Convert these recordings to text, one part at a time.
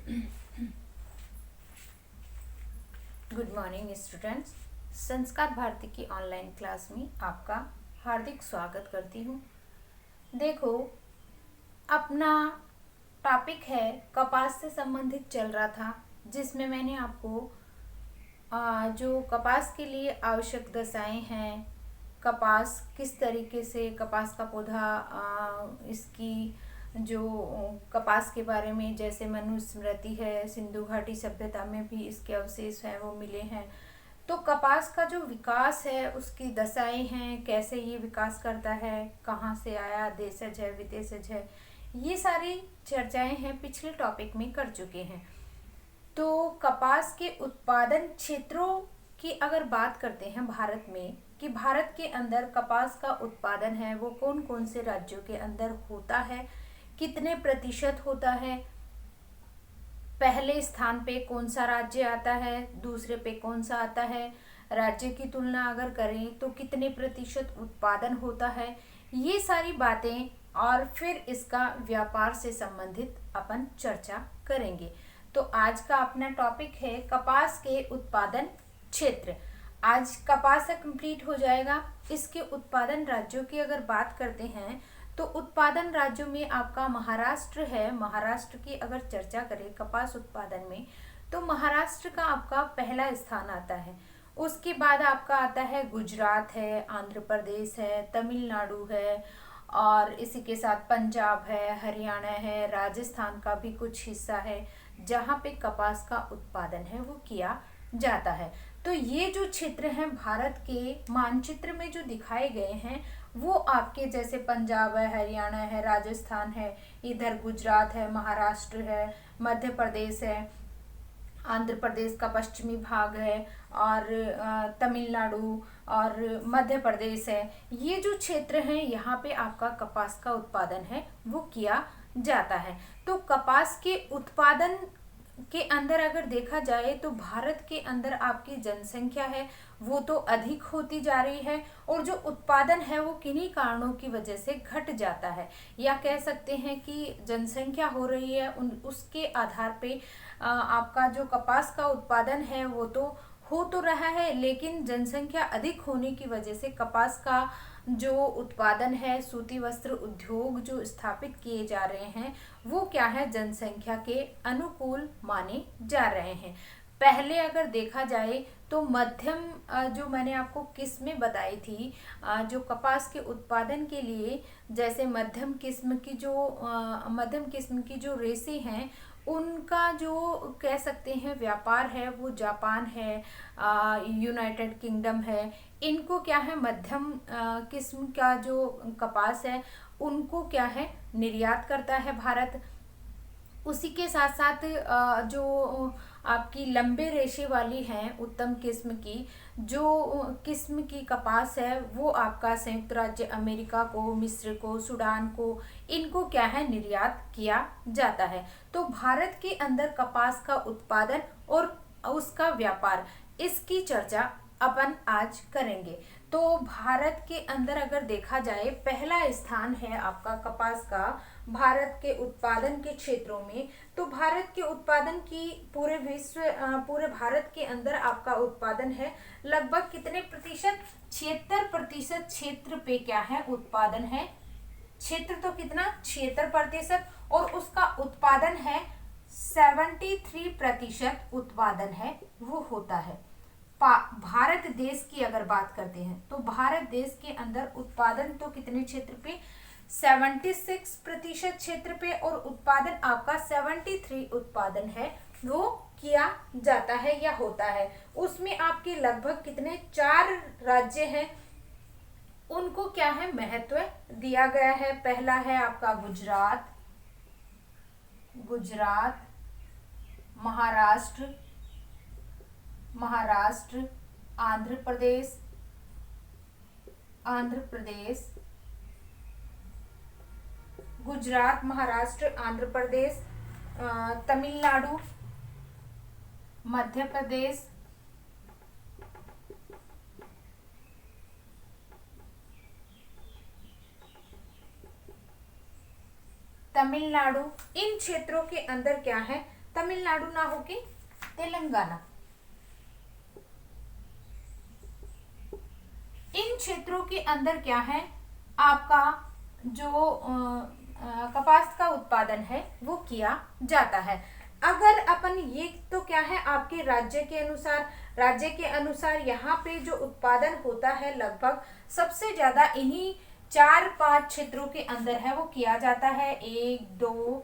Good morning students. संस्कार भारती की online class में आपका हार्दिक स्वागत करती हूँ। देखो, अपना टॉपिक है कपास से संबंधित चल रहा था, जिसमें मैंने आपको जो कपास के लिए आवश्यक दशाएं हैं, कपास किस तरीके से कपास का पौधा, इसकी जो कपास के बारे में, जैसे मनुस्मृति है, सिंधु घाटी सभ्यता में भी इसके अवशेष हैं वो मिले हैं। तो कपास का जो विकास है उसकी दशाएं हैं, कैसे ये विकास करता है, कहाँ से आया, देशज है विदेशज है, ये सारी चर्चाएं हैं पिछले टॉपिक में कर चुके हैं। तो कपास के उत्पादन क्षेत्रों की अगर बात करते हैं भारत में, कि भारत के अंदर कपास का उत्पादन है वो कौन कौन से राज्यों के अंदर होता है, कितने प्रतिशत होता है, पहले स्थान पे कौन सा राज्य आता है, दूसरे पे कौन सा आता है, राज्य की तुलना अगर करें तो कितने प्रतिशत उत्पादन होता है, ये सारी बातें और फिर इसका व्यापार से संबंधित अपन चर्चा करेंगे। तो आज का अपना टॉपिक है कपास के उत्पादन क्षेत्र। आज कपास से कंप्लीट हो जाएगा। इसके उत्पादन राज्यों की अगर बात करते हैं तो उत्पादन राज्यों में आपका महाराष्ट्र है। महाराष्ट्र की अगर चर्चा करें कपास उत्पादन में, तो महाराष्ट्र का आपका पहला स्थान आता है। उसके बाद आपका आता है गुजरात है, आंध्र प्रदेश है, तमिलनाडु है, और इसी के साथ पंजाब है, हरियाणा है, राजस्थान का भी कुछ हिस्सा है जहाँ पे कपास का उत्पादन है वो किया जाता है। तो ये जो क्षेत्र हैं भारत के मानचित्र में जो दिखाए गए हैं वो आपके जैसे पंजाब है, हरियाणा है, राजस्थान है, इधर गुजरात है, महाराष्ट्र है, मध्य प्रदेश है, आंध्र प्रदेश का पश्चिमी भाग है, और तमिलनाडु और मध्य प्रदेश है। ये जो क्षेत्र हैं यहाँ पे आपका कपास का उत्पादन है वो किया जाता है। तो कपास के उत्पादन के अंदर अगर देखा जाए तो भारत के अंदर आपकी जनसंख्या है वो तो अधिक होती जा रही है, और जो उत्पादन है वो किन्हीं कारणों की वजह से घट जाता है, या कह सकते हैं कि जनसंख्या हो रही है उसके आधार पे आपका जो कपास का उत्पादन है वो तो हो तो रहा है, लेकिन जनसंख्या अधिक होने की वजह से कपास का जो उत्पादन है, सूती वस्त्र उद्योग जो स्थापित किए जा रहे हैं वो क्या है, जनसंख्या के अनुकूल माने जा रहे हैं। पहले अगर देखा जाए तो मध्यम जो मैंने आपको किस्में बताई थी, जो कपास के उत्पादन के लिए, जैसे मध्यम किस्म की जो रेसे हैं उनका जो कह सकते हैं व्यापार है वो जापान है, यूनाइटेड किंगडम है, इनको क्या है मध्यम किस्म का जो कपास है उनको क्या है निर्यात करता है भारत। उसी के साथ साथ जो आपकी लंबे रेशे वाली हैं उत्तम किस्म की जो किस्म की कपास है वो आपका संयुक्त राज्य अमेरिका को, मिस्र को, सूडान को, इनको क्या है निर्यात किया जाता है। तो भारत के अंदर कपास का उत्पादन और उसका व्यापार, इसकी चर्चा अपन आज करेंगे। तो भारत के अंदर अगर देखा जाए पहला स्थान है आपका कपास का भारत के उत्पादन के क्षेत्रों में। तो भारत के उत्पादन की पूरे भारत के अंदर आपका उत्पादन है लगभग कितने प्रतिशत, 76% क्षेत्र पे क्या है उत्पादन है। क्षेत्र तो कितना, 76%, और उसका उत्पादन है 73% उत्पादन है वो होता है। भारत देश की अगर बात करते हैं तो भारत देश के अंदर उत्पादन तो कितने क्षेत्र पे, 76% क्षेत्र पे, और उत्पादन आपका 73 उत्पादन है वो किया जाता है या होता है। उसमें आपके लगभग कितने 4 राज्य हैं उनको क्या है महत्व दिया गया है। पहला है आपका गुजरात, महाराष्ट्र, आंध्र प्रदेश, गुजरात, महाराष्ट्र, आंध्र प्रदेश, तमिलनाडु, मध्य प्रदेश, इन क्षेत्रों के अंदर क्या है तमिलनाडु ना होके तेलंगाना। इन क्षेत्रों के अंदर क्या है, आपका जो कपास का उत्पादन है वो किया जाता है। अगर अपन ये तो क्या है आपके राज्य के अनुसार यहाँ पे जो उत्पादन होता है लगभग सबसे ज्यादा इन्हीं 4-5 क्षेत्रों के अंदर है वो किया जाता है। 1 2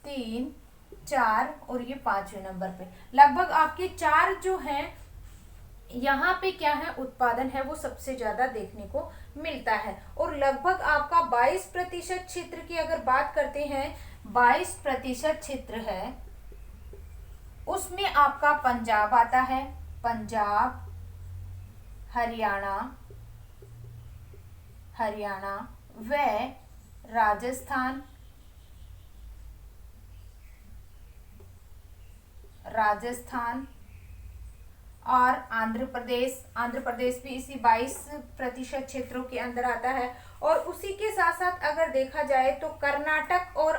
3 4 और ये 5वें नंबर पे लगभग आपके 4 जो हैं यहाँ पे क्या है उत्पादन है वो सबसे ज्यादा देखने को मिलता है। और लगभग आपका 22% क्षेत्र की अगर बात करते हैं, 22% क्षेत्र है उसमें आपका पंजाब आता है। पंजाब, हरियाणा व राजस्थान और आंध्र प्रदेश भी इसी 22% क्षेत्रों के अंदर आता है। और उसी के साथ साथ अगर देखा जाए तो कर्नाटक और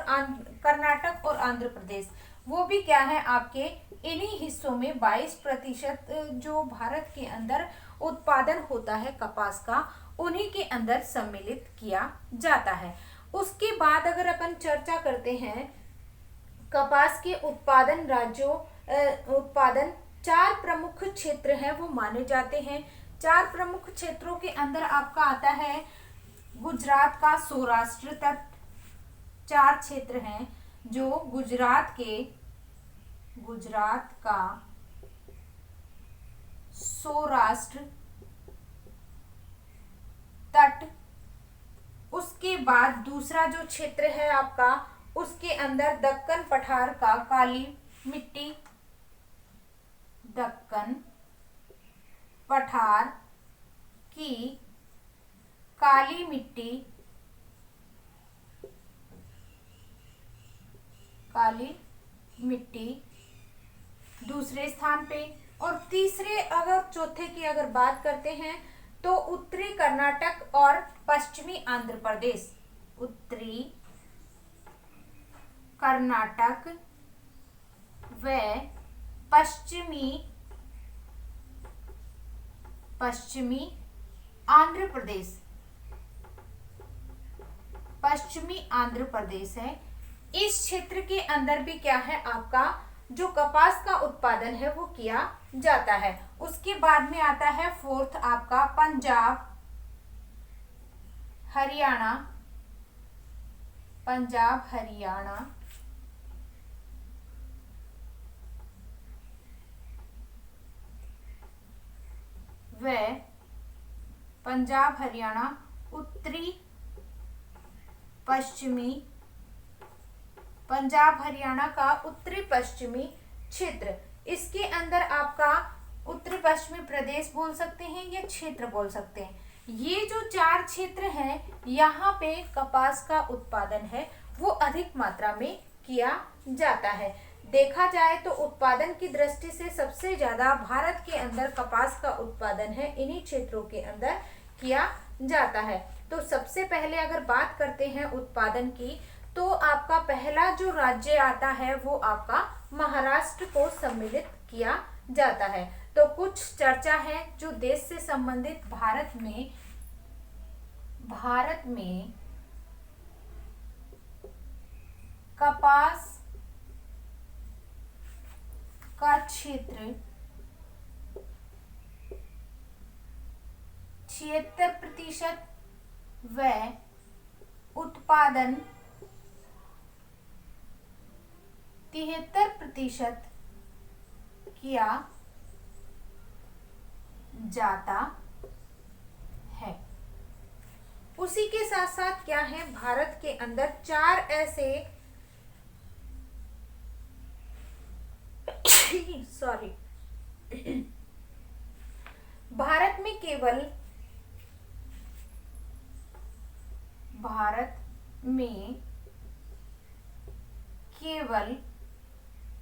आंध्र प्रदेश वो भी क्या है आपके इन्हीं हिस्सों में 22% जो भारत के अंदर उत्पादन होता है कपास का उन्हीं के अंदर सम्मिलित किया जाता है। उसके बाद अगर अपन चर्चा करते हैं कपास के उत्पादन 4 प्रमुख क्षेत्र हैं वो माने जाते हैं। 4 प्रमुख क्षेत्रों के अंदर आपका आता है गुजरात का सौराष्ट्र तट। 4 क्षेत्र हैं जो गुजरात का सौराष्ट्र तट। उसके बाद दूसरा जो क्षेत्र है आपका उसके अंदर दक्कन पठार का काली मिट्टी, दक्कन पठार की काली मिट्टी दूसरे स्थान पे। और तीसरे अगर चौथे की अगर बात करते हैं तो उत्तरी कर्नाटक और पश्चिमी आंध्र प्रदेश। उत्तरी कर्नाटक व पश्चिमी आंध्र प्रदेश है। इस क्षेत्र के अंदर भी क्या है आपका जो कपास का उत्पादन है वो किया जाता है। उसके बाद में आता है 4th आपका पंजाब हरियाणा व पंजाब हरियाणा का उत्तरी पश्चिमी क्षेत्र। इसके अंदर आपका उत्तरी पश्चिमी प्रदेश बोल सकते हैं या क्षेत्र बोल सकते हैं। ये जो 4 क्षेत्र हैं यहाँ पे कपास का उत्पादन है वो अधिक मात्रा में किया जाता है। देखा जाए तो उत्पादन की दृष्टि से सबसे ज्यादा भारत के अंदर कपास का उत्पादन है इन्हीं क्षेत्रों के अंदर किया जाता है। तो सबसे पहले अगर बात करते हैं उत्पादन की तो आपका पहला जो राज्य आता है वो आपका महाराष्ट्र को सम्मिलित किया जाता है। तो कुछ चर्चा है जो देश से संबंधित भारत में कपास का क्षेत्र 76% व उत्पादन 73% किया जाता है। उसी के साथ साथ क्या है भारत के अंदर 4 ऐसे भारत में केवल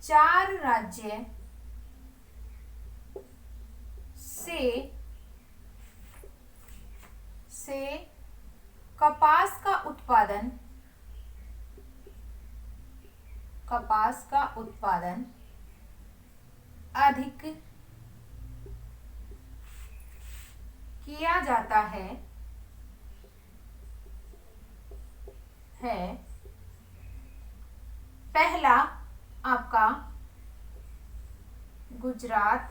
4 राज्य से कपास का कपास का उत्पादन अधिक किया जाता है पहला आपका गुजरात,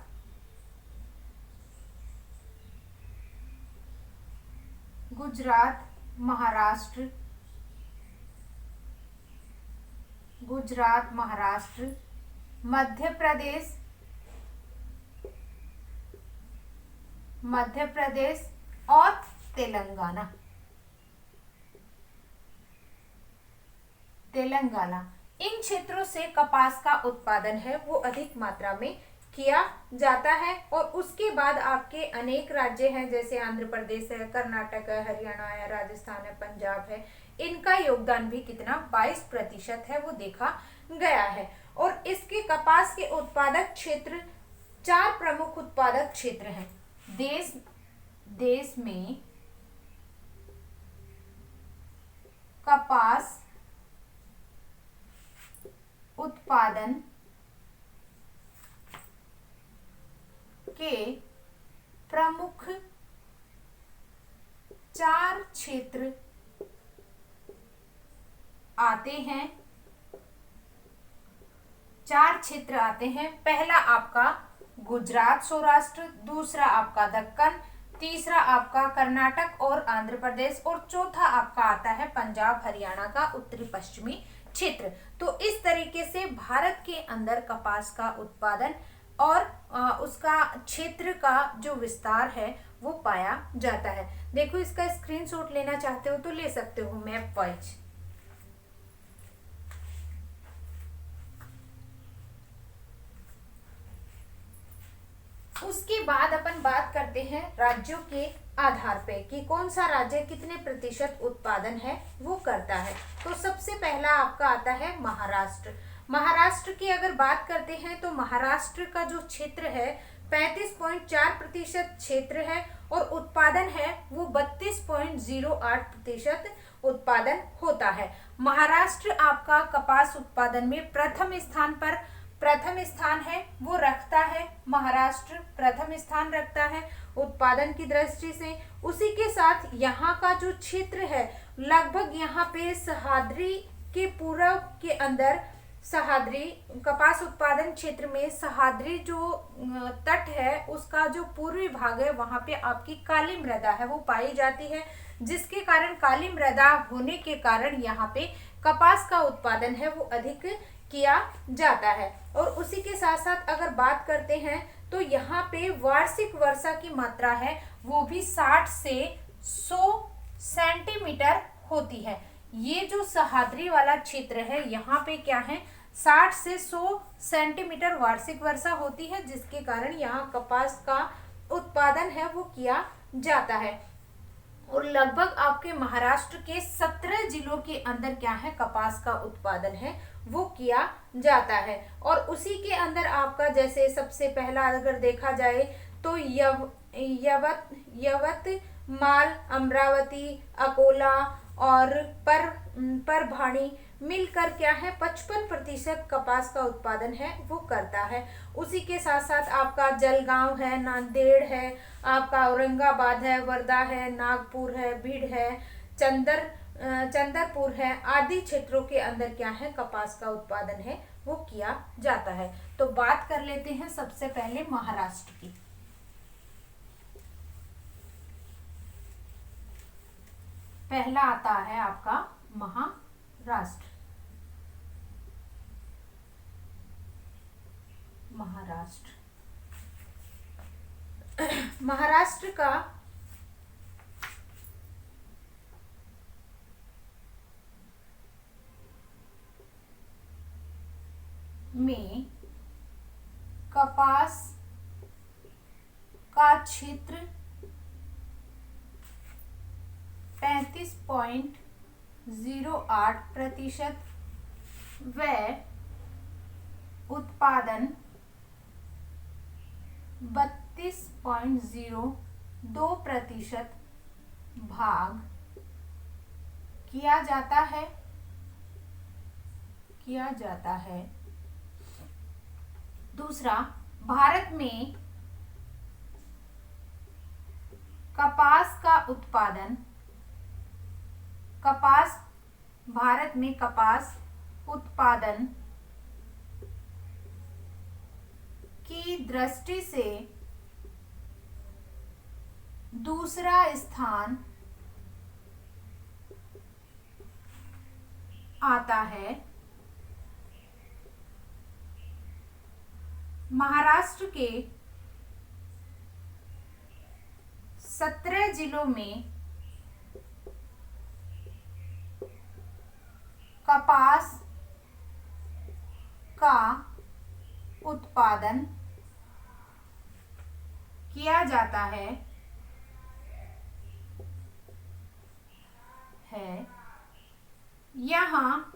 महाराष्ट्र, मध्य प्रदेश और तेलंगाना। इन क्षेत्रों से कपास का उत्पादन है वो अधिक मात्रा में किया जाता है। और उसके बाद आपके अनेक राज्य हैं, जैसे आंध्र प्रदेश है, कर्नाटक है, हरियाणा है, राजस्थान है, पंजाब है। इनका योगदान भी कितना 22% है वो देखा गया है। और इसके कपास के उत्पादक क्षेत्र 4 प्रमुख उत्पादक क्षेत्र हैं। देश में कपास उत्पादन के प्रमुख 4 क्षेत्र आते हैं। पहला आपका गुजरात सौराष्ट्र, दूसरा आपका दक्कन, तीसरा आपका कर्नाटक और आंध्र प्रदेश, और चौथा आपका आता है पंजाब हरियाणा का उत्तरी पश्चिमी क्षेत्र। तो इस तरीके से भारत के अंदर कपास का उत्पादन और उसका क्षेत्र का जो विस्तार है वो पाया जाता है। देखो, इसका स्क्रीनशॉट लेना चाहते हो तो ले सकते हो मैप वाइज। उसके बाद अपन बात करते हैं राज्यों के आधार पे कि कौन सा राज्य कितने प्रतिशत उत्पादन है वो करता है। तो सबसे पहला आपका आता है महाराष्ट्र। महाराष्ट्र की अगर बात करते हैं तो महाराष्ट्र का जो क्षेत्र है 35.4% क्षेत्र है और उत्पादन है वो 32.08% उत्पादन होता है। महाराष्ट्र आपका कपास उत्पादन में प्रथम स्थान है वो रखता है। महाराष्ट्र प्रथम स्थान रखता है उत्पादन की दृष्टि से। उसी के साथ यहाँ का जो क्षेत्र है लगभग यहाँ पे सह्याद्री के पूर्व के अंदर सह्याद्री कपास उत्पादन क्षेत्र में सह्याद्री जो तट है उसका जो पूर्वी भाग है वहां पे आपकी काली मृदा है वो पाई जाती है, जिसके कारण काली मृदा होने के कारण यहाँ पे कपास का उत्पादन है वो अधिक किया जाता है। और उसी के साथ साथ अगर बात करते हैं तो यहाँ पे वार्षिक वर्षा की मात्रा है वो भी 60 से 100 सेंटीमीटर होती है। ये जो सह्याद्री वाला क्षेत्र है यहाँ पे क्या है 60 से 100 सेंटीमीटर वार्षिक वर्षा होती है, जिसके कारण यहाँ कपास का उत्पादन है वो किया जाता है। और लगभग आपके महाराष्ट्र के 17 जिलों के अंदर क्या है कपास का उत्पादन है वो किया जाता है। और उसी के अंदर आपका जैसे सबसे पहला अगर देखा जाए तो यवतमाल, अमरावती, अकोला और परभणी मिलकर क्या है 55% कपास का उत्पादन है वो करता है। उसी के साथ साथ आपका जलगांव है, नांदेड़ है, आपका औरंगाबाद है, वर्धा है, नागपुर है, भीड़ है, चंदरपुर है आदि क्षेत्रों के अंदर क्या है कपास का उत्पादन है वो किया जाता है। तो बात कर लेते हैं सबसे पहले महाराष्ट्र की। पहला आता है आपका महाराष्ट्र। महाराष्ट्र का में कपास का क्षेत्र 35.08% व उत्पादन 32.02% भाग किया जाता किया जाता है। दूसरा, भारत में भारत में कपास उत्पादन की दृष्टि से दूसरा स्थान आता है। महाराष्ट्र के 17 जिलों में कपास का उत्पादन किया जाता है। यहाँ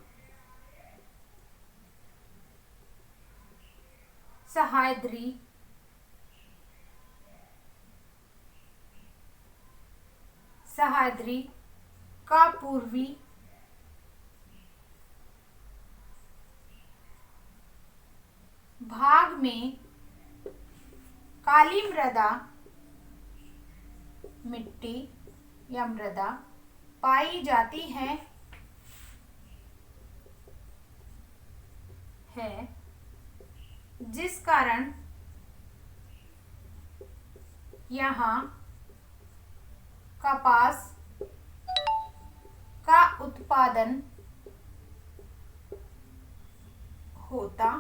सह्याद्री का पूर्वी भाग में काली मिट्टी या मृदा पाई जाती है जिस कारण यहाँ कपास का उत्पादन होता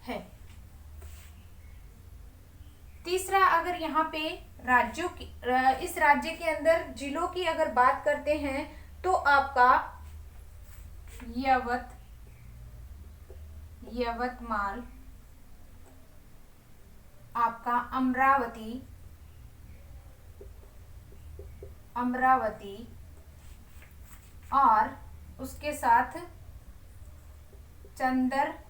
है। तीसरा, अगर यहाँ पे राज्यों की इस राज्य के अंदर जिलों की अगर बात करते हैं तो आपका यवतमाल, आपका अमरावती और उसके साथ चंदरपुर,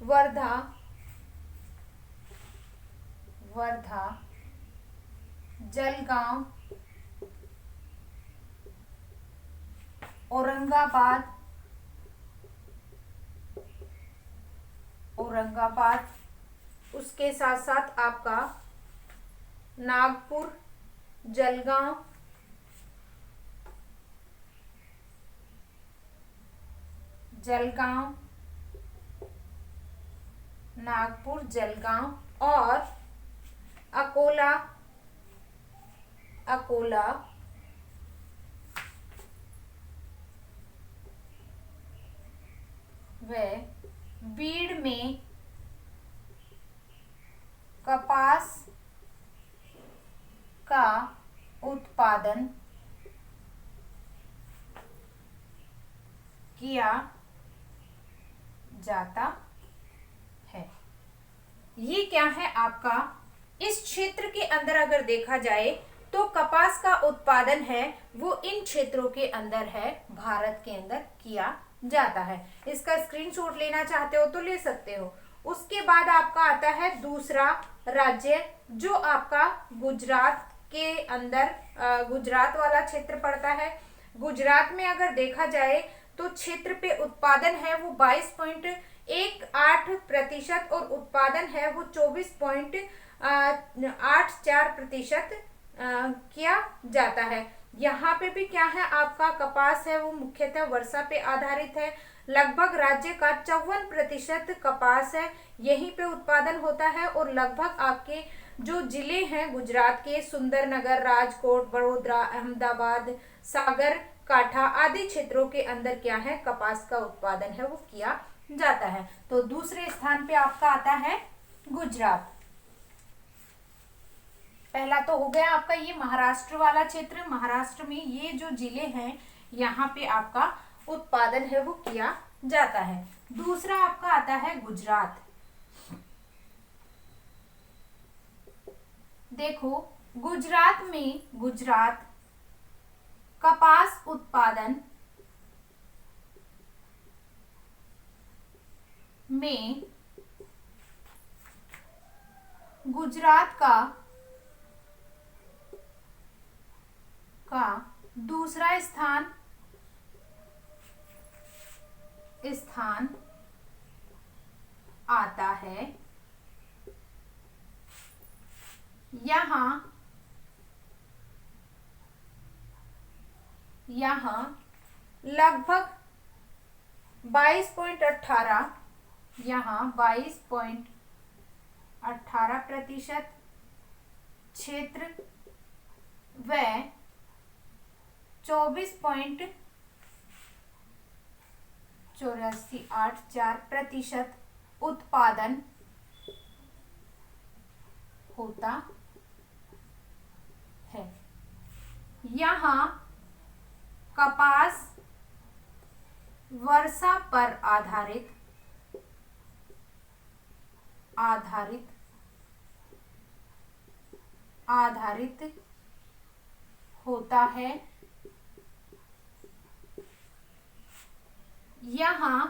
वर्धा, जलगांव, औरंगाबाद, उसके साथ साथ आपका नागपुर, जलगांव, नागपुर, जलगांव और अकोला व बीड़ में कपास का उत्पादन किया जाता है। ये क्या है आपका, इस क्षेत्र के अंदर अगर देखा जाए तो कपास का उत्पादन है वो इन क्षेत्रों के अंदर है, भारत के अंदर किया जाता है। इसका स्क्रीनशॉट लेना चाहते हो तो ले सकते हो। उसके बाद आपका आता है दूसरा राज्य जो आपका गुजरात के अंदर गुजरात वाला क्षेत्र पड़ता है। गुजरात में अगर देखा जाए तो क्षेत्र पे उत्पादन है वो 22.18% और उत्पादन है वो 24.84% किया जाता है। यहाँ पे भी क्या है आपका कपास है वो मुख्यतः वर्षा पे आधारित है। लगभग राज्य का 54% कपास है यहीं पे उत्पादन होता है और लगभग आपके जो जिले हैं गुजरात के सुंदरनगर, राजकोट, बड़ोदरा, अहमदाबाद, सागर, काठा आदि क्षेत्रों के अंदर क्या है कपास का उत्पादन है वो किया जाता है। तो दूसरे स्थान पे आपका आता है गुजरात। पहला तो हो गया आपका ये महाराष्ट्र वाला क्षेत्र। महाराष्ट्र में ये जो जिले हैं यहाँ पे आपका उत्पादन है वो किया जाता है। दूसरा आपका आता है गुजरात। देखो गुजरात कपास उत्पादन में गुजरात का का दूसरा स्थान आता है। यहाँ लगभग 22.18 22.18% क्षेत्र व 24.8484% उत्पादन होता है। यहाँ कपास वर्षा पर आधारित होता है। यहाँ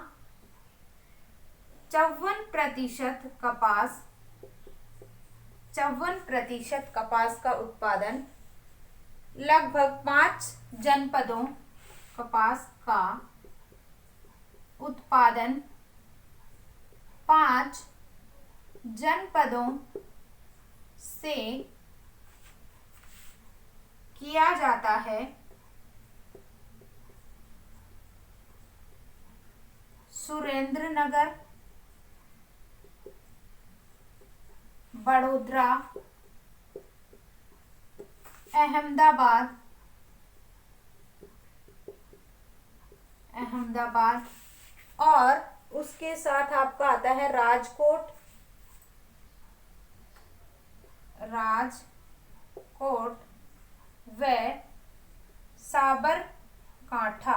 54% कपास का उत्पादन लगभग 5 जनपदों कपास का उत्पादन 5 जनपदों से किया जाता है। सुरेंद्रनगर, बड़ोदरा, अहमदाबाद और उसके साथ आपका आता है राजकोट व साबरकांठा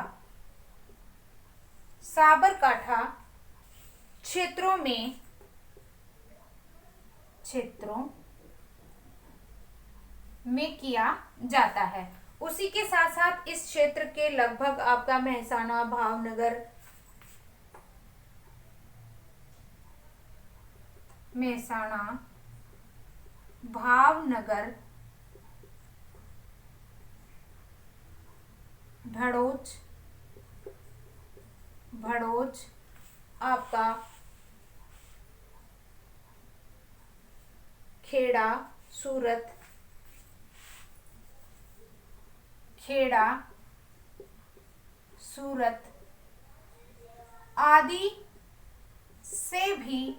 क्षेत्रों में किया जाता है। उसी के साथ साथ इस क्षेत्र के लगभग आपका मेहसाणा, भावनगर, भड़ोच आपका खेड़ा, सूरत आदि से भी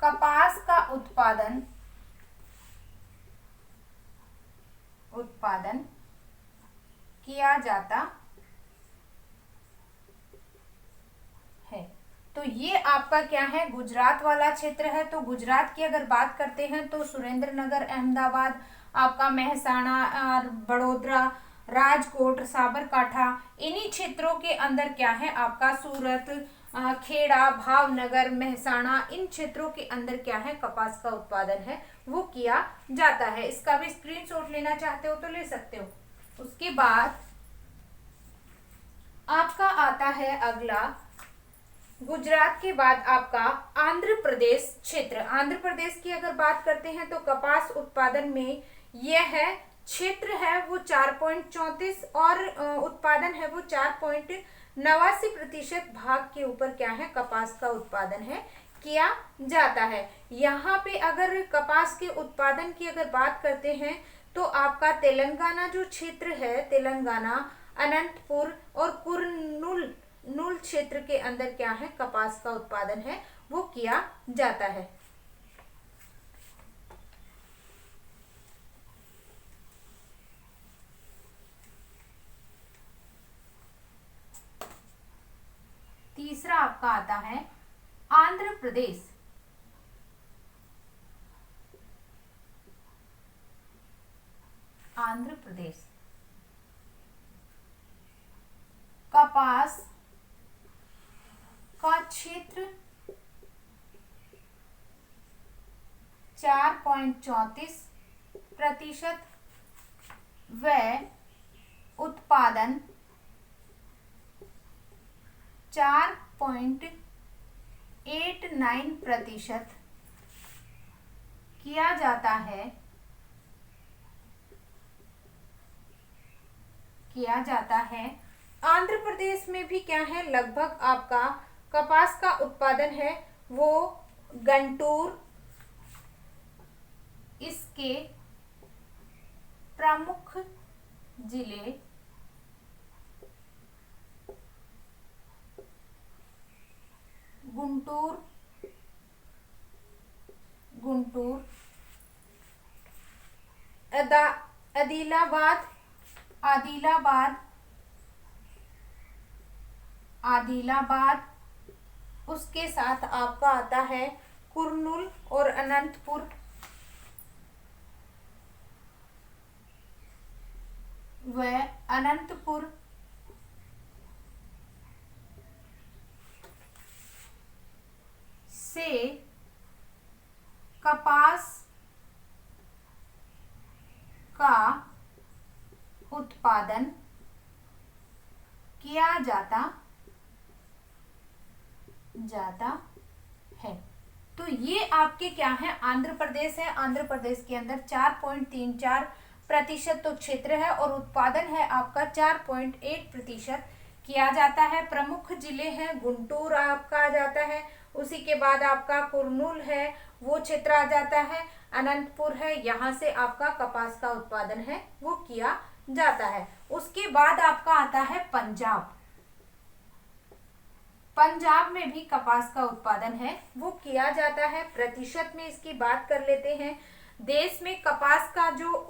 कपास का उत्पादन किया जाता है। तो ये आपका क्या है, गुजरात वाला क्षेत्र है। तो गुजरात की अगर बात करते हैं तो सुरेंद्रनगर, अहमदाबाद, आपका मेहसाणा और बड़ोदरा, राजकोट, साबरकांठा, इन्हीं क्षेत्रों के अंदर क्या है आपका सूरत, खेड़ा, भावनगर, मेहसाणा, इन क्षेत्रों के अंदर क्या है कपास का उत्पादन है वो किया जाता है। इसका भी स्क्रीनशॉट लेना चाहते हो तो ले सकते हो। उसके बाद आपका आता है अगला, गुजरात के बाद आपका आंध्र प्रदेश क्षेत्र। आंध्र प्रदेश की अगर बात करते हैं तो कपास उत्पादन में यह क्षेत्र है वो 4.34 और उत्पादन है वो 4.89% भाग के ऊपर क्या है कपास का उत्पादन है किया जाता है। यहाँ पे अगर कपास के उत्पादन की अगर बात करते हैं तो आपका तेलंगाना जो क्षेत्र है, तेलंगाना, अनंतपुर और कुर्नूल क्षेत्र के अंदर क्या है कपास का उत्पादन है वो किया जाता है। तीसरा आपका आता है आंध्र प्रदेश। आंध्र प्रदेश कपास का क्षेत्र 4.34% व उत्पादन 4.89% किया जाता है। किया जाता है। आंध्र प्रदेश में भी क्या है, लगभग आपका कपास का उत्पादन है वो गंटूर इसके प्रमुख जिले गुंटूर गुंटूर आदिलाबाद आदिलाबाद आदिलाबाद उसके साथ आपका आता है कुर्नूल और अनंतपुर। व अनंतपुर से कपास का उत्पादन किया जाता है। तो ये आपके क्या है, आंध्र प्रदेश है। आंध्र प्रदेश के अंदर 4.34% तो क्षेत्र है और उत्पादन है आपका 4.8% किया जाता है। प्रमुख जिले हैं गुंटूर आपका आ जाता है, उसी के बाद आपका कुर्नूल है वो क्षेत्र आ जाता है, अनंतपुर है, यहाँ से आपका कपास का उत्पादन है वो किया जाता है। उसके बाद आपका आता है पंजाब। पंजाब में भी कपास का उत्पादन है वो किया जाता है। प्रतिशत में इसकी बात कर लेते हैं। देश में कपास का जो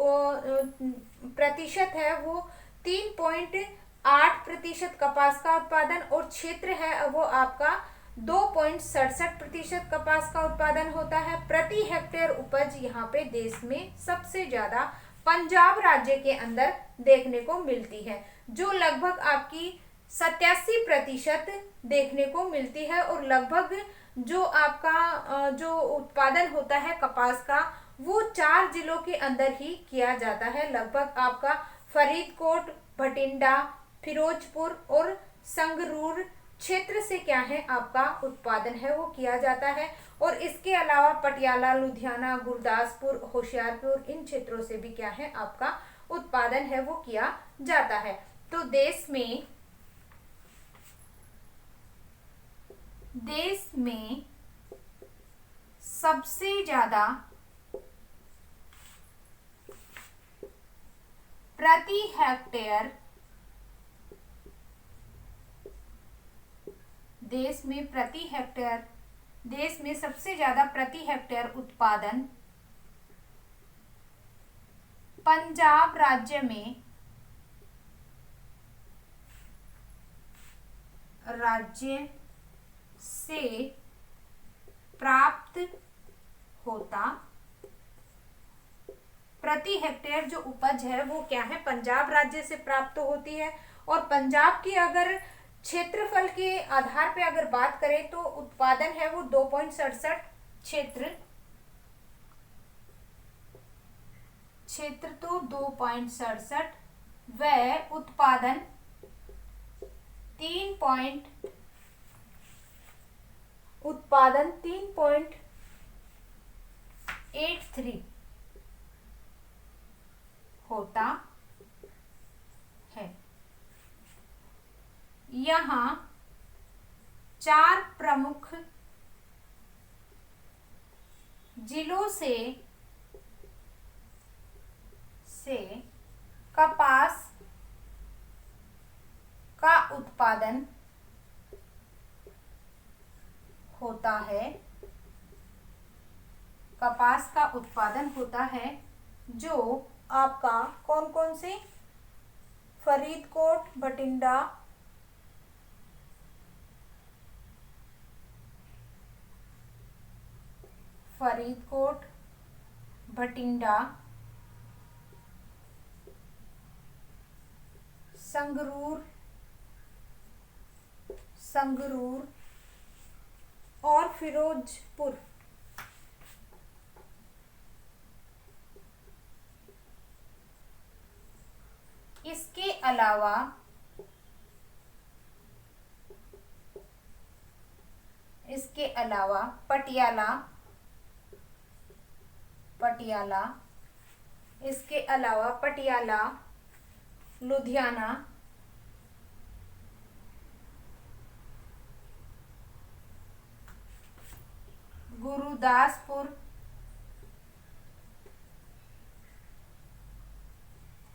प्रतिशत है वो 3.8% कपास का उत्पादन, और क्षेत्र है वो आपका 2.67% कपास का उत्पादन होता है। प्रति हेक्टेयर उपज यहाँ पे देश में सबसे ज्यादा पंजाब राज्य के अंदर देखने को मिलती है, जो लगभग आपकी 87% देखने को मिलती है। और लगभग जो आपका जो उत्पादन होता है कपास का वो 4 जिलों के अंदर ही किया जाता है। लगभग आपका फरीदकोट, भटिंडा, फिरोजपुर और संगरूर क्षेत्र से क्या है आपका उत्पादन है वो किया जाता है। और इसके अलावा पटियाला, लुधियाना, गुरदासपुर, होशियारपुर इन क्षेत्रों से भी क्या है आपका उत्पादन है वो किया जाता है। तो देश में सबसे ज्यादा प्रति हेक्टेयर देश में सबसे ज्यादा प्रति हेक्टेयर उत्पादन पंजाब राज्य से प्राप्त होता। प्रति हेक्टेयर जो उपज है वो क्या है पंजाब राज्य से प्राप्त होती है। और पंजाब की अगर क्षेत्रफल के आधार पे अगर बात करें तो उत्पादन है वो 2.67 क्षेत्र तो 2.67 व उत्पादन 3.83 होता है। यहाँ 4 प्रमुख जिलों से कपास का उत्पादन होता है। कपास का उत्पादन होता है जो आपका कौन कौन से, फरीदकोट, भटिंडा, संगरूर और फिरोजपुर। इसके अलावा पटियाला, इसके अलावा पटियाला, लुधियाना, गुरुदासपुर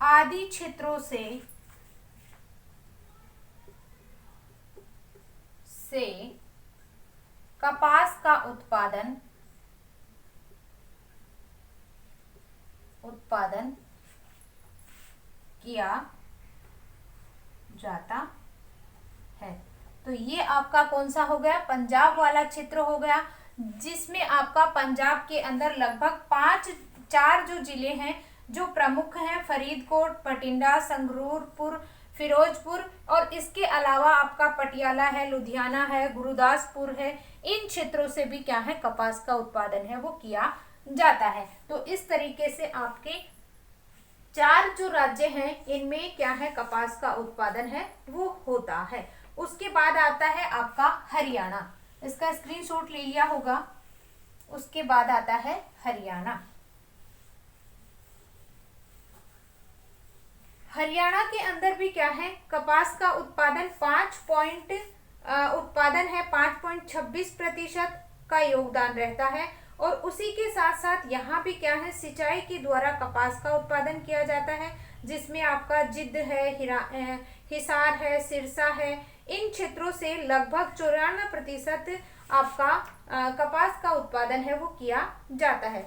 आदि क्षेत्रों से कपास का उत्पादन किया जाता है। तो ये आपका कौन सा हो गया? पंजाब वाला क्षेत्र हो गया, जिसमें आपका पंजाब के अंदर लगभग चार जो जिले हैं जो प्रमुख हैं, फरीदकोट, बठिंडा, संगरूरपुर, फिरोजपुर, और इसके अलावा आपका पटियाला है, लुधियाना है, गुरुदासपुर है। इन क्षेत्रों से भी क्या है, कपास का उत्पादन है वो किया जाता है। तो इस तरीके से आपके चार जो राज्य हैं इनमें क्या है, कपास का उत्पादन है वो होता है। उसके बाद आता है आपका हरियाणा, इसका स्क्रीनशॉट ले लिया होगा। उसके बाद आता है हरियाणा। हरियाणा के अंदर भी क्या है, कपास का उत्पादन 5.26% का योगदान रहता है। और उसी के साथ साथ यहाँ भी क्या है, सिंचाई के द्वारा कपास का उत्पादन किया जाता है, जिसमें आपका जिद्द है, हिसार है, सिरसा है। इन क्षेत्रों से लगभग 94% आपका कपास का उत्पादन है वो किया जाता है।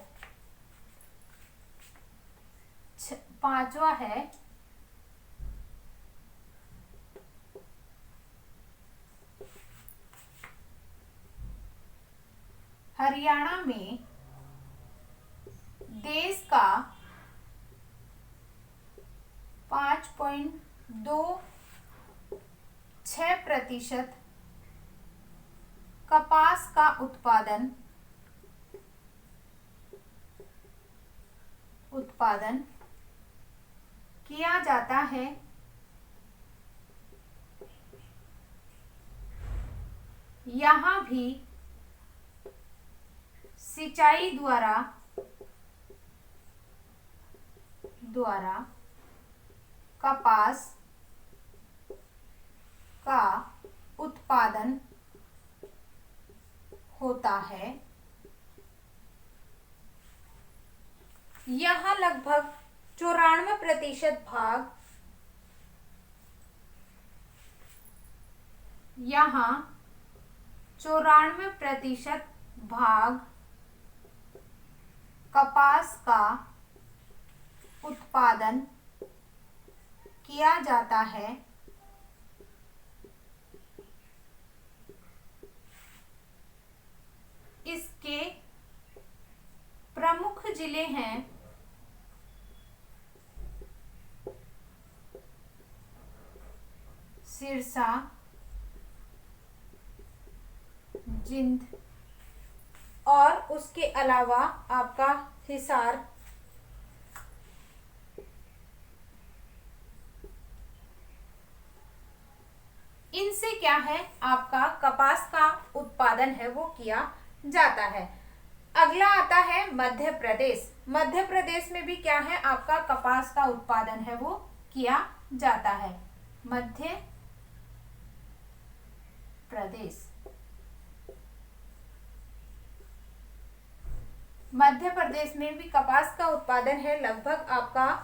पांचवा है हरियाणा में देश का 5.26% कपास का उत्पादन किया जाता है। यहाँ भी सिंचाई द्वारा कपास का उत्पादन होता है। यहाँ लगभग 94% भाग यहाँ 94% भाग कपास का उत्पादन किया जाता है। इसके प्रमुख जिले हैं सिरसा, जिंद, और उसके अलावा आपका हिसार। इनसे क्या है, आपका कपास का उत्पादन है वो किया जाता है। अगला आता है मध्य प्रदेश। मध्य प्रदेश में भी क्या है, आपका कपास का उत्पादन है वो किया जाता है। मध्य प्रदेश, मध्य प्रदेश में भी कपास का उत्पादन है लगभग आपका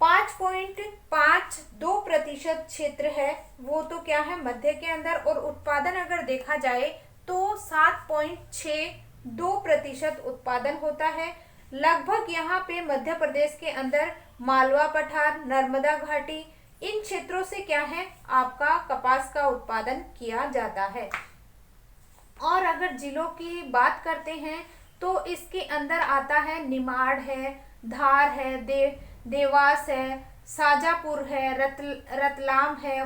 5.52% क्षेत्र है वो तो क्या है, मध्य के अंदर। और उत्पादन अगर देखा जाए तो 7.62% उत्पादन होता है। लगभग यहाँ पे मध्य प्रदेश के अंदर मालवा पठार, नर्मदा घाटी, इन क्षेत्रों से क्या है, आपका कपास का उत्पादन किया जाता है। और अगर जिलों की बात करते हैं तो इसके अंदर आता है निमाड़ है, धार है, देवास है, शाजापुर है, रतलाम है,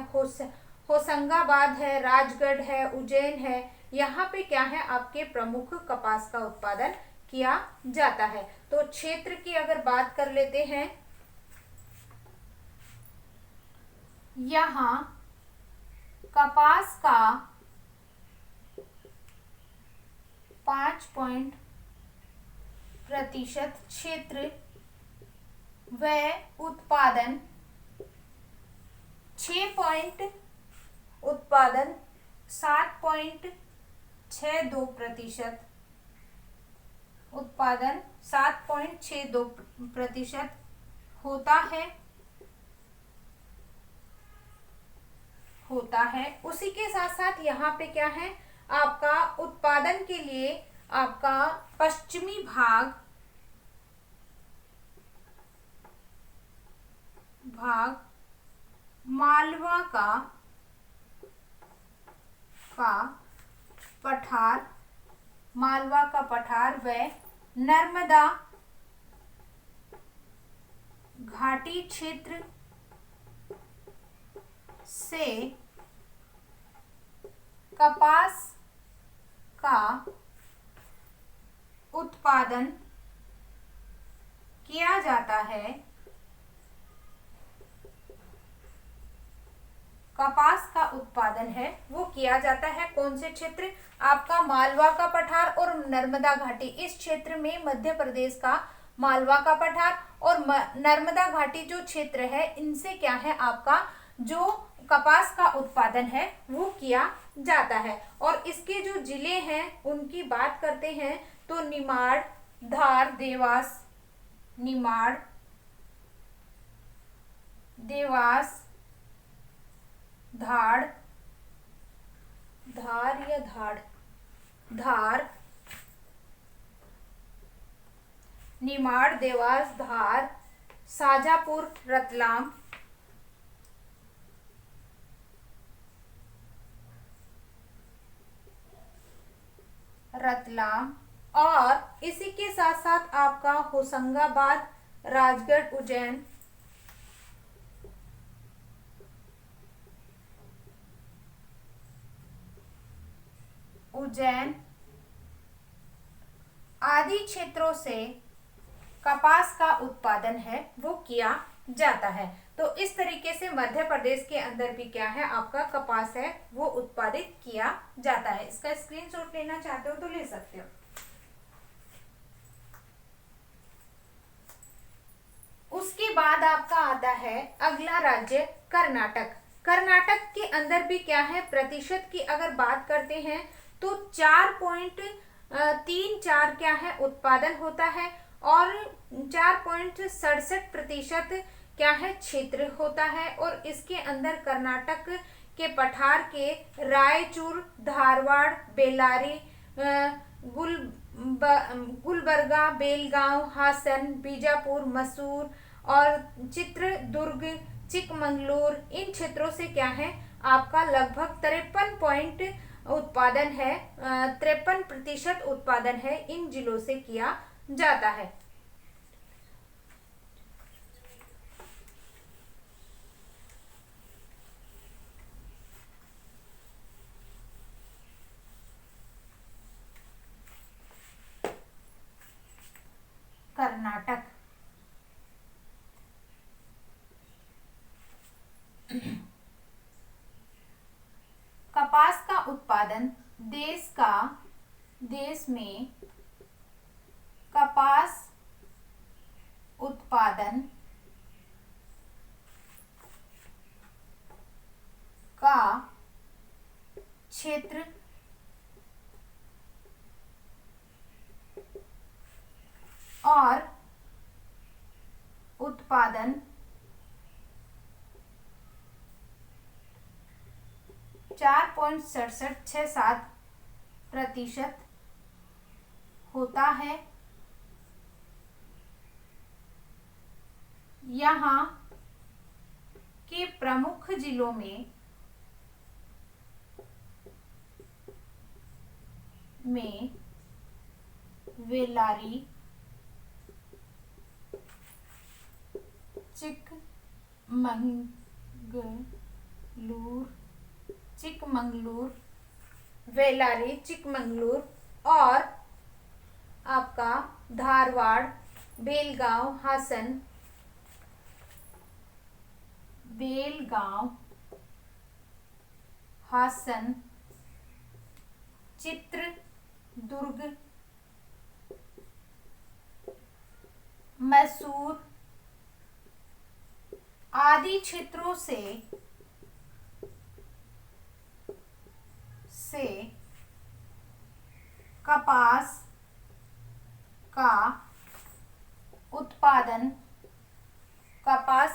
होशंगाबाद है, राजगढ़ है, उज्जैन है। यहाँ पे क्या है, आपके प्रमुख कपास का उत्पादन किया जाता है। तो क्षेत्र की अगर बात कर लेते हैं, यहाँ कपास का 5% क्षेत्र व उत्पादन उत्पादन 7.62%, उत्पादन 7.62% होता है। उसी के साथ साथ यहाँ पे क्या है, आपका उत्पादन के लिए आपका पश्चिमी भाग मालवा का पठार व नर्मदा घाटी क्षेत्र से कपास का उत्पादन किया जाता है। कपास का उत्पादन है वो किया जाता है कौन से क्षेत्र, आपका मालवा का पठार और नर्मदा घाटी। इस क्षेत्र में मध्य प्रदेश का मालवा का पठार और नर्मदा घाटी जो क्षेत्र है, इनसे क्या है, आपका जो कपास का उत्पादन है वो किया जाता है। और इसके जो जिले हैं उनकी बात करते हैं तो निमाड़, धार, देवास, निमाड़, देवास, धार, शाजापुर, रतलाम और इसी के साथ साथ आपका होशंगाबाद, राजगढ़, उज्जैन आदि क्षेत्रों से कपास का उत्पादन है वो किया जाता है। तो इस तरीके से मध्य प्रदेश के अंदर भी क्या है, आपका कपास है वो उत्पादित किया जाता है। इसका स्क्रीनशॉट लेना चाहते हो तो ले सकते हो। उसके बाद आपका आता है अगला राज्य कर्नाटक। कर्नाटक के अंदर भी क्या है, प्रतिशत की अगर बात करते हैं तो 4.34 क्या है उत्पादन होता है और 4.67% क्या है क्षेत्र होता है। और इसके अंदर कर्नाटक के पठार के रायचूर, धारवाड़, बेल्लारी, गुलबर्गा, बेलगांव, हासन, बीजापुर, मैसूर और चित्रदुर्ग, चिकमंगलूर, इन क्षेत्रों से क्या है, आपका लगभग 53% उत्पादन है इन जिलों से किया जाता है। कर्नाटक कपास का उत्पादन देश में कपास उत्पादन का क्षेत्र और उत्पादन 4.67% होता है। यहाँ के प्रमुख जिलों में बेल्लारी, चिकमंगलूर और आपका धारवाड़, बेलगांव, हासन, चित्रदुर्ग, मैसूर आदि क्षेत्रों से से कपास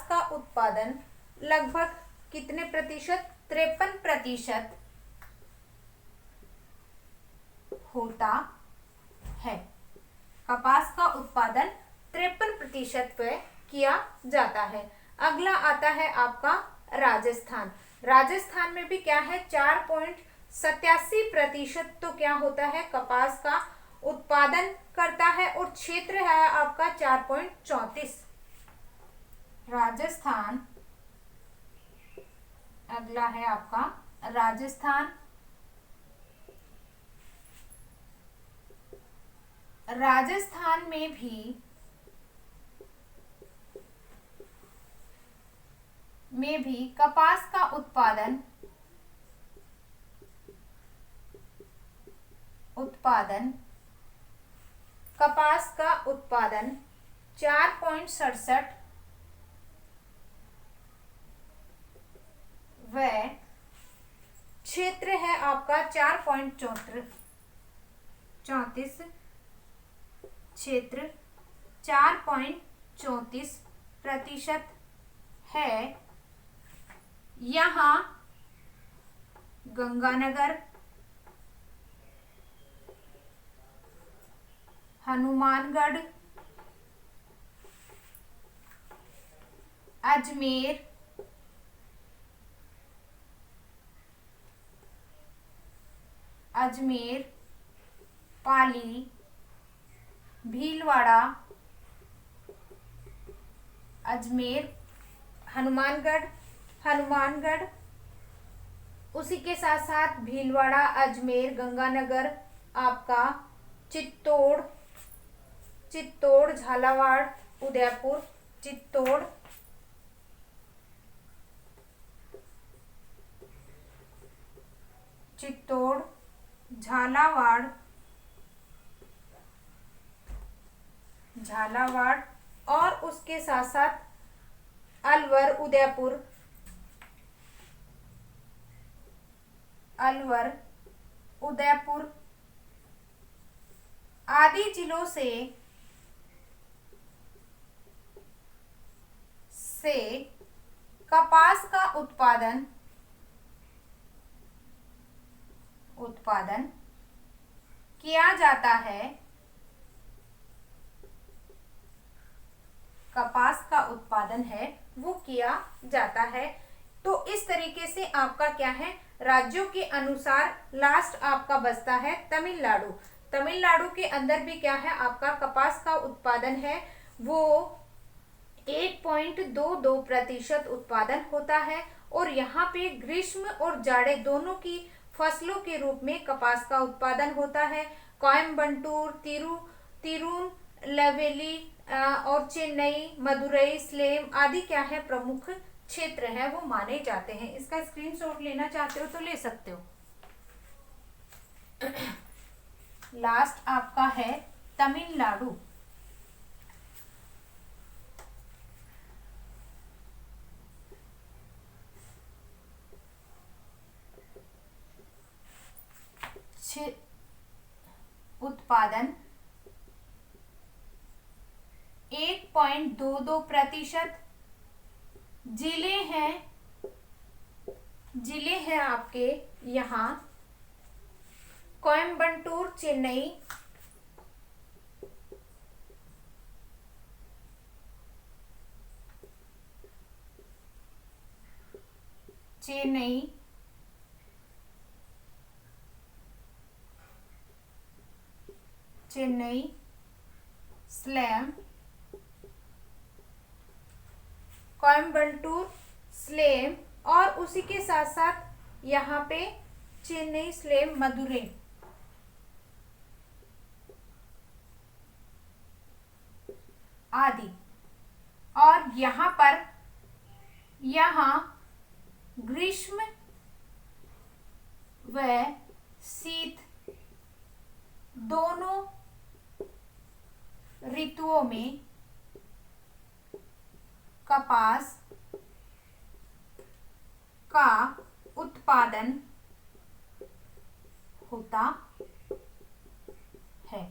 का उत्पादन लगभग कितने प्रतिशत? 53% होता है। कपास का उत्पादन 53% पे किया जाता है। अगला आता है आपका राजस्थान। राजस्थान में भी क्या है? 4.87% तो क्या होता है? कपास का उत्पादन करता है और क्षेत्र है आपका 4.34। राजस्थान, अगला है आपका राजस्थान। राजस्थान में भी कपास का उत्पादन 4.67 व क्षेत्र है आपका 4.34। क्षेत्र 4.34% है। यहाँ गंगानगर, हनुमानगढ़, अजमेर, पाली, भीलवाड़ा, हनुमानगढ़, उसी के साथ साथ भीलवाड़ा, अजमेर, गंगानगर, आपका चित्तौड़, झालावाड़, उदयपुर, चित्तौड़, झालावाड़ और उसके साथ साथ अलवर, उदयपुर आदि जिलों से कपास का उत्पादन किया जाता है। कपास का उत्पादन है वो किया जाता है। तो इस तरीके से आपका क्या है? राज्यों के अनुसार लास्ट आपका बचता है तमिलनाडु। तमिलनाडु के अंदर भी क्या है? आपका कपास का उत्पादन है वो 1.22% उत्पादन होता है। और यहाँ पे ग्रीष्म और जाड़े दोनों की फसलों के रूप में कपास का उत्पादन होता है। कोयम्बटूर, तिरुनेलवेली और चेन्नई, मदुरई, सलेम आदि क्या है? प्रमुख क्षेत्र है वो माने जाते हैं। इसका स्क्रीनशॉट लेना चाहते हो तो ले सकते हो। लास्ट आपका है तमिलनाडु। उत्पादन 1.22%। जिले हैं आपके यहाँ कोयम्बटूर, चेन्नई, सलेम, कोयम्बटूर, सलेम और उसी के साथ साथ यहाँ पे चेन्नई, सलेम, मदुरई आदि। और यहाँ ग्रीष्म व शीत दोनों ऋतुओं में कपास का उत्पादन होता है।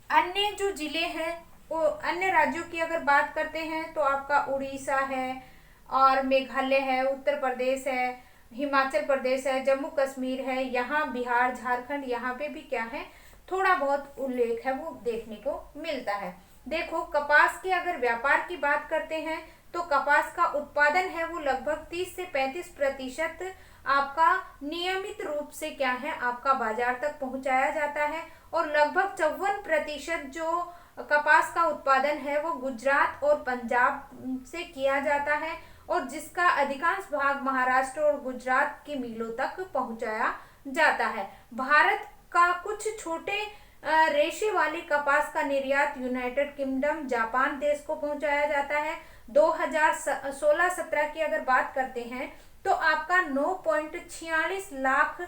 अन्य जो जिले हैं वो अन्य राज्यों की अगर बात करते हैं तो आपका उड़ीसा है और मेघालय है, उत्तर प्रदेश है, हिमाचल प्रदेश है, जम्मू कश्मीर है, यहाँ बिहार झारखंड, यहाँ पे भी क्या है थोड़ा बहुत उल्लेख है वो देखने को मिलता है। देखो कपास के अगर व्यापार की बात करते हैं तो कपास का उत्पादन है वो लगभग 30 से 35% आपका नियमित रूप से क्या है आपका बाजार तक पहुंचाया जाता है और लगभग 54% जो कपास का उत्पादन है वो गुजरात और पंजाब से किया जाता है और जिसका अधिकांश भाग महाराष्ट्र और गुजरात की मिलों तक पहुंचाया जाता है। भारत का कुछ छोटे रेशे वाले कपास का निर्यात यूनाइटेड किंगडम जापान देश को पहुंचाया जाता है। 2016-17 की अगर बात करते हैं तो आपका 9.46 लाख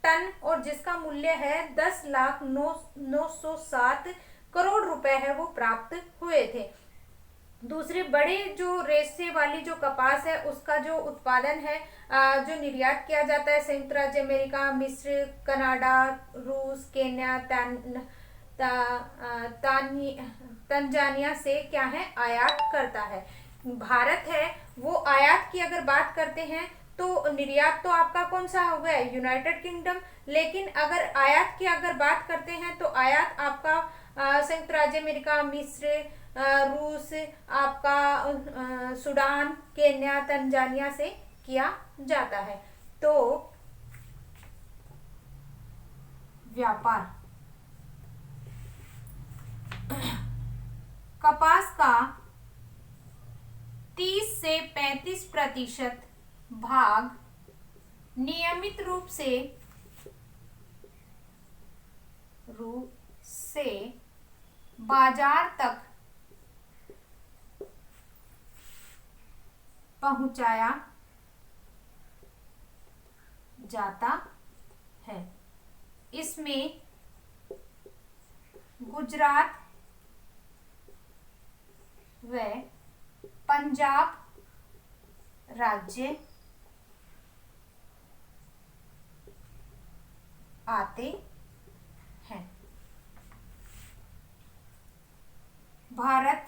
टन और जिसका मूल्य है 10,907 करोड़ रुपए है वो प्राप्त हुए थे। दूसरे बड़े जो रेशे वाली जो कपास है उसका जो उत्पादन है जो निर्यात किया जाता है संयुक्त राज्य अमेरिका, मिस्र, कनाडा, रूस, केन्या, तंजानिया से क्या है आयात करता है। भारत है वो आयात की अगर बात करते हैं तो निर्यात तो आपका कौन सा हो गया यूनाइटेड किंगडम, लेकिन अगर आयात की अगर बात करते हैं तो आयात आपका संयुक्त राज्य अमेरिका, मिस्र, रूस, आपका सूडान, केन्या, तंजानिया से किया जाता है। तो व्यापार कपास का 30 से 35% भाग नियमित रूप से बाजार तक पहुंचाया जाता है। इसमें गुजरात व पंजाब राज्य आते हैं। भारत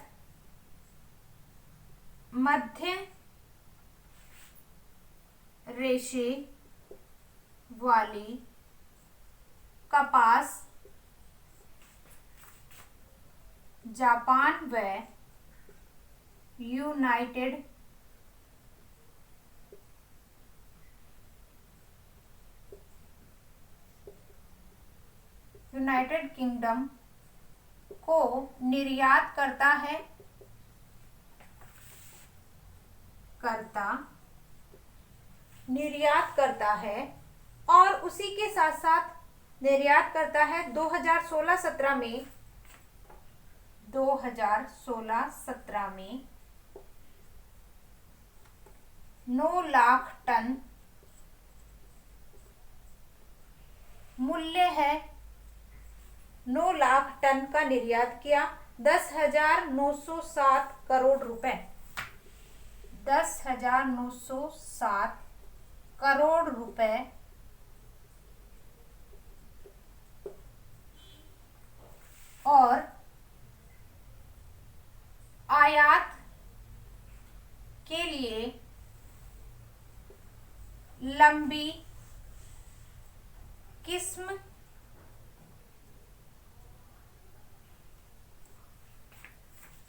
मध्य रेशे वाली कपास जापान व यूनाइटेड किंगडम को निर्यात करता है और उसी के साथ साथ निर्यात करता है 2016-17 में 9 लाख टन मूल्य है 9 लाख टन का निर्यात किया 10,907 करोड़ रुपए 10,907 करोड़ रुपए और आयात के लिए लंबी किस्म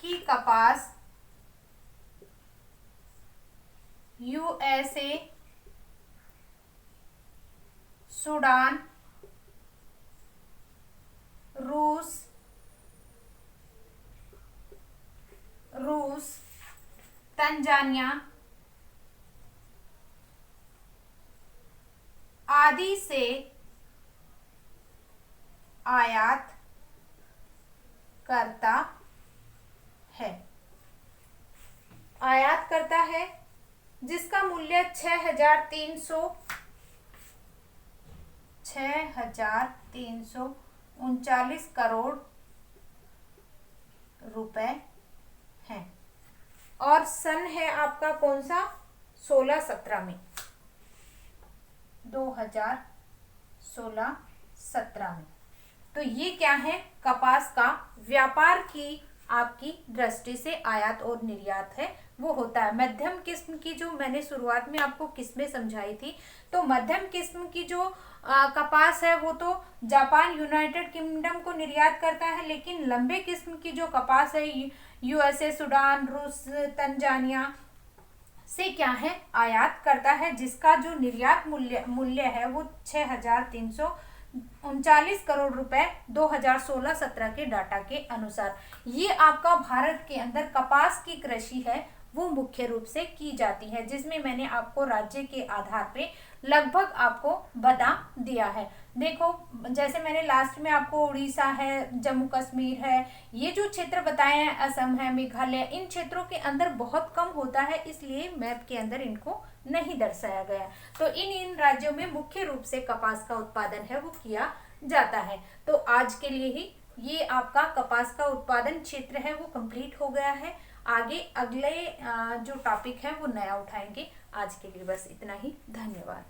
की कपास यूएसए, सूडान, रूस, तंजानिया आदि से आयात करता है जिसका मूल्य 6,339 करोड़ रुपए है और सन है आपका कौन सा 16-17 में 16-17 में। तो ये क्या है, कपास का व्यापार की आपकी दृष्टि से आयात और निर्यात है वो होता है। मध्यम किस्म की, जो मैंने शुरुआत में आपको किस्में समझाई थी, तो मध्यम किस्म की जो कपास है वो तो जापान, यूनाइटेड किंगडम को निर्यात करता है, लेकिन लंबे किस्म की जो कपास है यूएसए, सूडान, रूस, तंजानिया से क्या है, आयात करता है, जिसका जो निर्यात मूल्य है वो 6,339 करोड़ रुपए 2016-17 के डाटा के अनुसार। ये आपका भारत के अंदर कपास की कृषि है वो मुख्य रूप से की जाती है, जिसमें मैंने आपको राज्य के आधार पे लगभग आपको बता दिया है। देखो, जैसे मैंने लास्ट में आपको उड़ीसा है, जम्मू कश्मीर है, ये जो क्षेत्र बताए हैं, असम है, मेघालय, इन क्षेत्रों के अंदर बहुत कम होता है, इसलिए मैप के अंदर इनको नहीं दर्शाया गया। तो इन राज्यों में मुख्य रूप से कपास का उत्पादन है वो किया जाता है। तो आज के लिए ही ये आपका कपास का उत्पादन क्षेत्र है वो कंप्लीट हो गया है। आगे अगले जो टॉपिक है वो नया उठाएंगे। आज के लिए बस इतना ही। धन्यवाद।